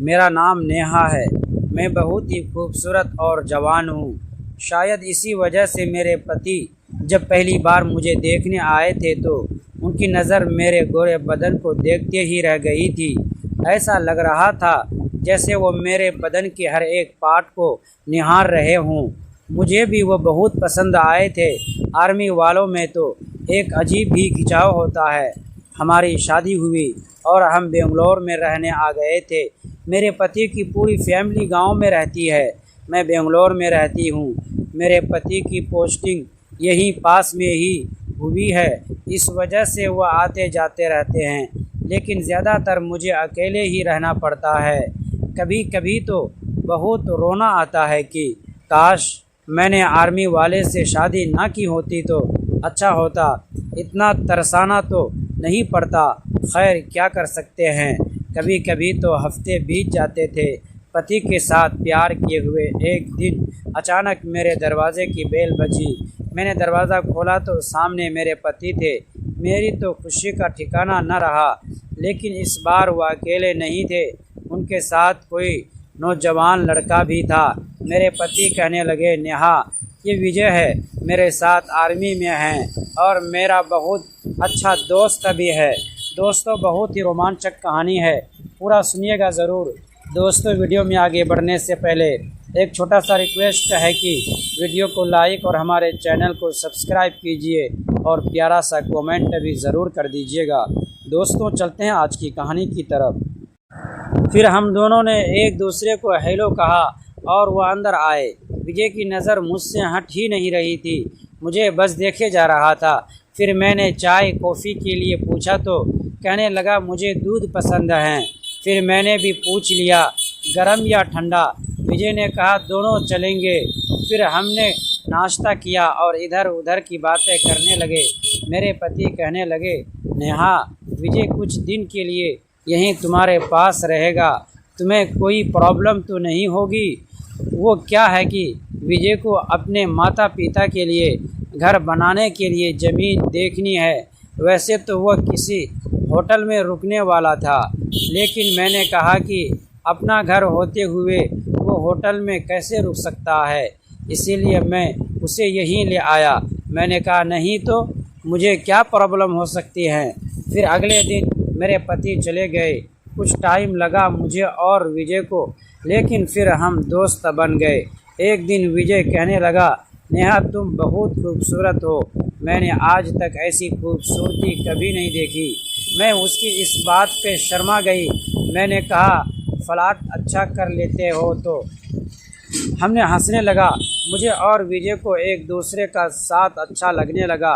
मेरा नाम नेहा है। मैं बहुत ही खूबसूरत और जवान हूँ। शायद इसी वजह से मेरे पति जब पहली बार मुझे देखने आए थे तो उनकी नज़र मेरे गोरे बदन को देखते ही रह गई थी। ऐसा लग रहा था जैसे वो मेरे बदन के हर एक पार्ट को निहार रहे हों। मुझे भी वो बहुत पसंद आए थे। आर्मी वालों में तो एक अजीब ही खिंचाव होता है। हमारी शादी हुई और हम बेंगलोर में रहने आ गए थे। मेरे पति की पूरी फैमिली गांव में रहती है। मैं बेंगलोर में रहती हूँ। मेरे पति की पोस्टिंग यहीं पास में ही हुई है, इस वजह से वो आते जाते रहते हैं, लेकिन ज़्यादातर मुझे अकेले ही रहना पड़ता है। कभी कभी तो बहुत रोना आता है कि काश मैंने आर्मी वाले से शादी ना की होती तो अच्छा होता। इतना तरसाना तो नहीं पड़ता। खैर क्या कर सकते हैं। कभी कभी तो हफ्ते बीत जाते थे। पति के साथ प्यार किए हुए एक दिन अचानक मेरे दरवाजे की बेल बजी। मैंने दरवाज़ा खोला तो सामने मेरे पति थे। मेरी तो खुशी का ठिकाना न रहा। लेकिन इस बार वो अकेले नहीं थे, उनके साथ कोई नौजवान लड़का भी था। मेरे पति कहने लगे, नेहा ये विजय है, मेरे साथ आर्मी में हैं और मेरा बहुत अच्छा दोस्त भी है। दोस्तों बहुत ही रोमांचक कहानी है, पूरा सुनिएगा ज़रूर। दोस्तों वीडियो में आगे बढ़ने से पहले एक छोटा सा रिक्वेस्ट है कि वीडियो को लाइक और हमारे चैनल को सब्सक्राइब कीजिए और प्यारा सा कमेंट भी ज़रूर कर दीजिएगा। दोस्तों चलते हैं आज की कहानी की तरफ। फिर हम दोनों ने एक दूसरे को हेलो कहा और वह अंदर आए। विजय की नज़र मुझसे हट ही नहीं रही थी, मुझे बस देखे जा रहा था। फिर मैंने चाय कॉफ़ी के लिए पूछा तो कहने लगा मुझे दूध पसंद है। फिर मैंने भी पूछ लिया गरम या ठंडा। विजय ने कहा दोनों चलेंगे। फिर हमने नाश्ता किया और इधर उधर की बातें करने लगे। मेरे पति कहने लगे, नेहा विजय कुछ दिन के लिए यहीं तुम्हारे पास रहेगा, तुम्हें कोई प्रॉब्लम तो नहीं होगी। वो क्या है कि विजय को अपने माता पिता के लिए घर बनाने के लिए ज़मीन देखनी है। वैसे तो वह किसी होटल में रुकने वाला था, लेकिन मैंने कहा कि अपना घर होते हुए वो होटल में कैसे रुक सकता है, इसीलिए मैं उसे यहीं ले आया। मैंने कहा नहीं तो मुझे क्या प्रॉब्लम हो सकती है। फिर अगले दिन मेरे पति चले गए। कुछ टाइम लगा मुझे और विजय को, लेकिन फिर हम दोस्त बन गए। एक दिन विजय कहने लगा, नेहा तुम बहुत खूबसूरत हो, मैंने आज तक ऐसी खूबसूरती कभी नहीं देखी। मैं उसकी इस बात पे शर्मा गई। मैंने कहा फ्लर्ट अच्छा कर लेते हो तो। हमने हंसने लगा। मुझे और विजय को एक दूसरे का साथ अच्छा लगने लगा।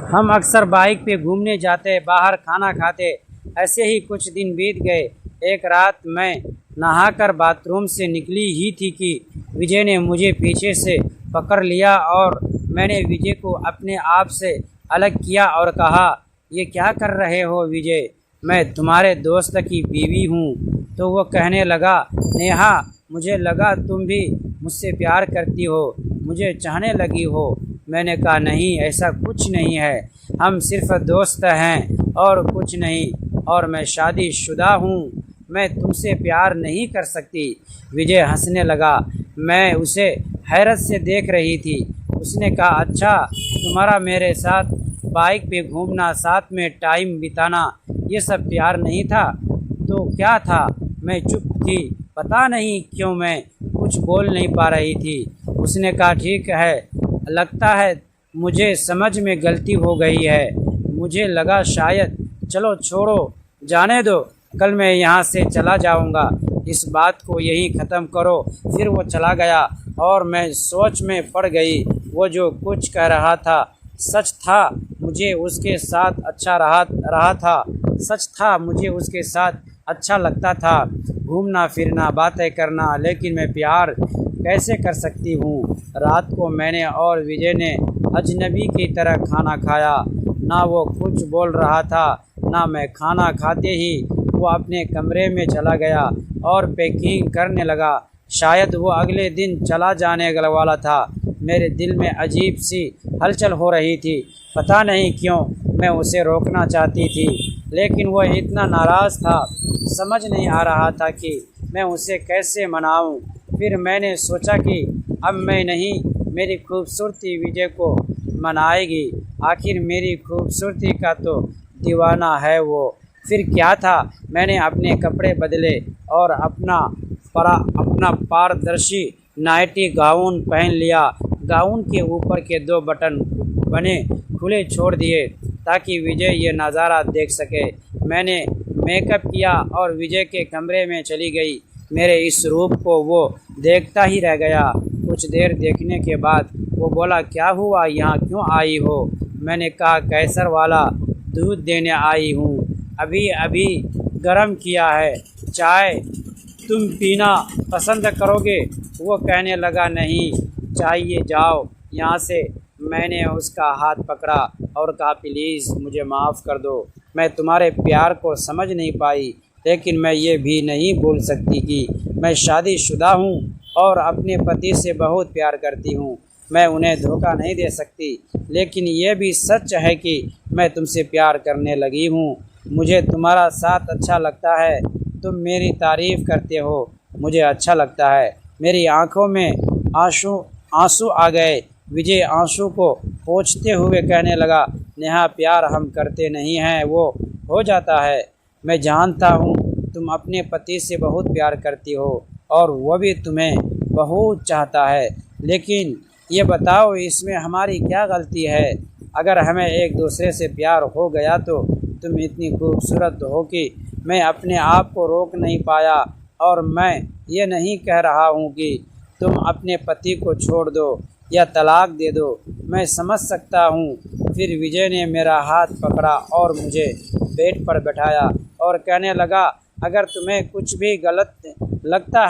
हम अक्सर बाइक पे घूमने जाते, बाहर खाना खाते। ऐसे ही कुछ दिन बीत गए। एक रात मैं नहाकर बाथरूम से निकली ही थी कि विजय ने मुझे पीछे से पकड़ लिया और मैंने विजय को अपने आप से अलग किया और कहा, ये क्या कर रहे हो विजय, मैं तुम्हारे दोस्त की बीवी हूँ। तो वो कहने लगा, नेहा मुझे लगा तुम भी मुझसे प्यार करती हो, मुझे चाहने लगी हो। मैंने कहा नहीं, ऐसा कुछ नहीं है, हम सिर्फ दोस्त हैं और कुछ नहीं, और मैं शादीशुदा हूँ, मैं तुमसे प्यार नहीं कर सकती। विजय हंसने लगा। मैं उसे हैरत से देख रही थी। उसने कहा, अच्छा तुम्हारा मेरे साथ बाइक पे घूमना, साथ में टाइम बिताना, ये सब प्यार नहीं था तो क्या था। मैं चुप थी, पता नहीं क्यों मैं कुछ बोल नहीं पा रही थी। उसने कहा, ठीक है, लगता है मुझे समझ में गलती हो गई है, मुझे लगा शायद, चलो छोड़ो, जाने दो, कल मैं यहाँ से चला जाऊँगा, इस बात को यहीं ख़त्म करो। फिर वो चला गया और मैं सोच में पड़ गई। वो जो कुछ कह रहा था सच था, मुझे उसके साथ अच्छा रहा था, सच था, मुझे उसके साथ अच्छा लगता था घूमना फिरना, बातें करना, लेकिन मैं प्यार कैसे कर सकती हूँ। रात को मैंने और विजय ने अजनबी की तरह खाना खाया। ना वो कुछ बोल रहा था, ना मैं। खाना खाते ही वो अपने कमरे में चला गया और पैकिंग करने लगा। शायद वो अगले दिन चला जाने वाला था। मेरे दिल में अजीब सी हलचल हो रही थी। पता नहीं क्यों मैं उसे रोकना चाहती थी, लेकिन वह इतना नाराज़ था, समझ नहीं आ रहा था कि मैं उसे कैसे मनाऊं। फिर मैंने सोचा कि अब मैं नहीं, मेरी खूबसूरती विजय को मनाएगी। आखिर मेरी खूबसूरती का तो दीवाना है वो। फिर क्या था, मैंने अपने कपड़े बदले और अपना पारदर्शी नाइटी गाउन पहन लिया। गाउन के ऊपर के 2 बटन बने खुले छोड़ दिए ताकि विजय ये नज़ारा देख सके। मैंने मेकअप किया और विजय के कमरे में चली गई। मेरे इस रूप को वो देखता ही रह गया। कुछ देर देखने के बाद वो बोला, क्या हुआ, यहाँ क्यों आई हो? मैंने कहा, कैसर वाला दूध देने आई हूँ, अभी अभी गर्म किया है, चाय तुम पीना पसंद करोगे? वो कहने लगा, नहीं चाहिए, जाओ यहाँ से। मैंने उसका हाथ पकड़ा और कहा, प्लीज़ मुझे माफ़ कर दो, मैं तुम्हारे प्यार को समझ नहीं पाई, लेकिन मैं ये भी नहीं भूल सकती कि मैं शादीशुदा हूँ और अपने पति से बहुत प्यार करती हूँ। मैं उन्हें धोखा नहीं दे सकती, लेकिन ये भी सच है कि मैं तुमसे प्यार करने लगी हूँ। मुझे तुम्हारा साथ अच्छा लगता है, तुम मेरी तारीफ़ करते हो, मुझे अच्छा लगता है। मेरी आंखों में आंसू आ गए। विजय आंसू को पोंछते हुए कहने लगा, नेहा, प्यार हम करते नहीं हैं, वो हो जाता है। मैं जानता हूँ तुम अपने पति से बहुत प्यार करती हो और वो भी तुम्हें बहुत चाहता है, लेकिन ये बताओ, इसमें हमारी क्या गलती है? अगर हमें एक दूसरे से प्यार हो गया तो तुम इतनी खूबसूरत हो कि मैं अपने आप को रोक नहीं पाया। और मैं ये नहीं कह रहा हूँ कि तुम अपने पति को छोड़ दो या तलाक दे दो, मैं समझ सकता हूँ। फिर विजय ने मेरा हाथ पकड़ा और मुझे बेड पर बैठाया और कहने लगा, अगर तुम्हें कुछ भी गलत लगता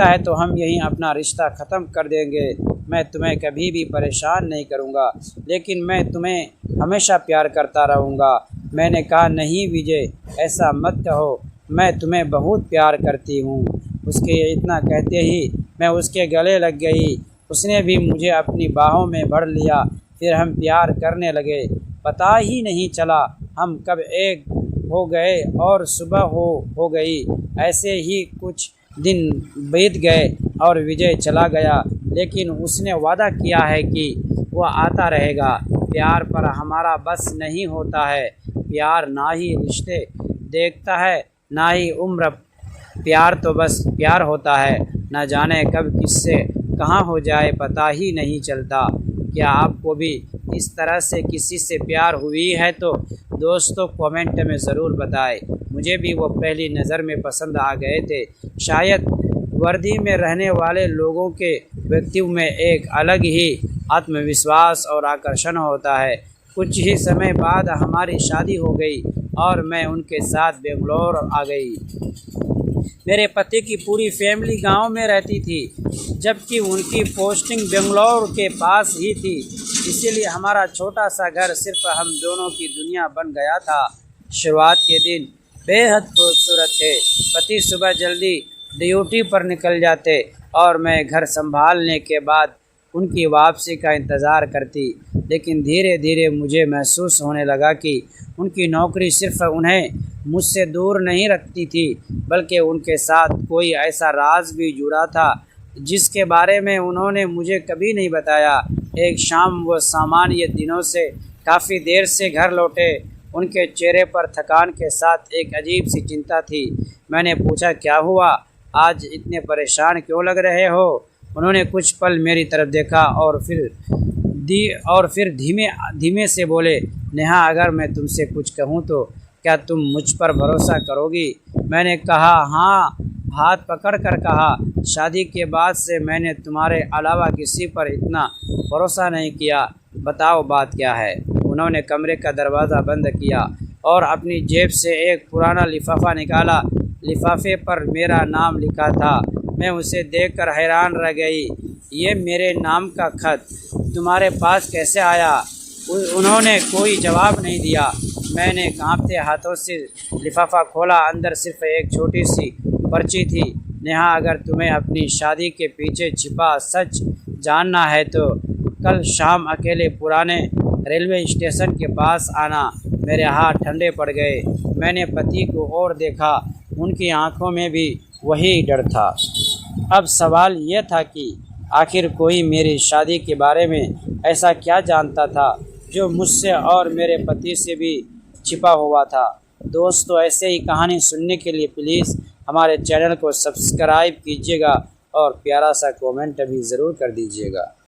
है तो हम यहीं अपना रिश्ता ख़त्म कर देंगे। मैं तुम्हें कभी भी परेशान नहीं करूँगा, लेकिन मैं तुम्हें हमेशा प्यार करता रहूँगा। मैंने कहा, नहीं विजय, ऐसा मत कहो, मैं तुम्हें बहुत प्यार करती हूँ। उसके इतना कहते ही मैं उसके गले लग गई। उसने भी मुझे अपनी बाहों में भर लिया। फिर हम प्यार करने लगे। पता ही नहीं चला हम कब एक हो गए और सुबह हो गई। ऐसे ही कुछ दिन बीत गए और विजय चला गया, लेकिन उसने वादा किया है कि वह आता रहेगा। प्यार पर हमारा बस नहीं होता है। प्यार ना ही रिश्ते देखता है, ना ही उम्र। प्यार तो बस प्यार होता है, न जाने कब किससे कहाँ हो जाए पता ही नहीं चलता। क्या आपको भी इस तरह से किसी से प्यार हुई है तो दोस्तों कमेंट में ज़रूर बताएं। मुझे भी वो पहली नज़र में पसंद आ गए थे। शायद वर्दी में रहने वाले लोगों के व्यक्तित्व में एक अलग ही आत्मविश्वास और आकर्षण होता है। कुछ ही समय बाद हमारी शादी हो गई और मैं उनके साथ बेंगलोर आ गई। मेरे पति की पूरी फैमिली गांव में रहती थी, जबकि उनकी पोस्टिंग बेंगलोर के पास ही थी। इसीलिए हमारा छोटा सा घर सिर्फ हम दोनों की दुनिया बन गया था। शुरुआत के दिन बेहद खूबसूरत थे। पति सुबह जल्दी ड्यूटी पर निकल जाते और मैं घर संभालने के बाद उनकी वापसी का इंतज़ार करती। लेकिन धीरे धीरे मुझे महसूस होने लगा कि उनकी नौकरी सिर्फ उन्हें मुझसे दूर नहीं रखती थी, बल्कि उनके साथ कोई ऐसा राज भी जुड़ा था जिसके बारे में उन्होंने मुझे कभी नहीं बताया। एक शाम वो सामान्य दिनों से काफ़ी देर से घर लौटे। उनके चेहरे पर थकान के साथ एक अजीब सी चिंता थी। मैंने पूछा, क्या हुआ, आज इतने परेशान क्यों लग रहे हो? उन्होंने कुछ पल मेरी तरफ देखा और फिर धीमे धीमे से बोले, नेहा, अगर मैं तुमसे कुछ कहूँ तो क्या तुम मुझ पर भरोसा करोगी? मैंने कहा, हाँ। हाथ पकड़ कर कहा, शादी के बाद से मैंने तुम्हारे अलावा किसी पर इतना भरोसा नहीं किया। बताओ बात क्या है? उन्होंने कमरे का दरवाज़ा बंद किया और अपनी जेब से एक पुराना लिफाफा निकाला। लिफाफे पर मेरा नाम लिखा था। मैं उसे देखकर हैरान रह गई। ये मेरे नाम का खत तुम्हारे पास कैसे आया? उन्होंने कोई जवाब नहीं दिया। मैंने कांपते हाथों से लिफाफा खोला। अंदर सिर्फ एक छोटी सी पर्ची थी। नेहा, अगर तुम्हें अपनी शादी के पीछे छिपा सच जानना है तो कल शाम अकेले पुराने रेलवे स्टेशन के पास आना। मेरे हाथ ठंडे पड़ गए। मैंने पति को और देखा, उनकी आंखों में भी वही डर था। अब सवाल यह था कि आखिर कोई मेरी शादी के बारे में ऐसा क्या जानता था जो मुझसे और मेरे पति से भी छिपा हुआ था। दोस्तों, ऐसे ही कहानी सुनने के लिए प्लीज़ हमारे चैनल को सब्सक्राइब कीजिएगा और प्यारा सा कमेंट भी ज़रूर कर दीजिएगा।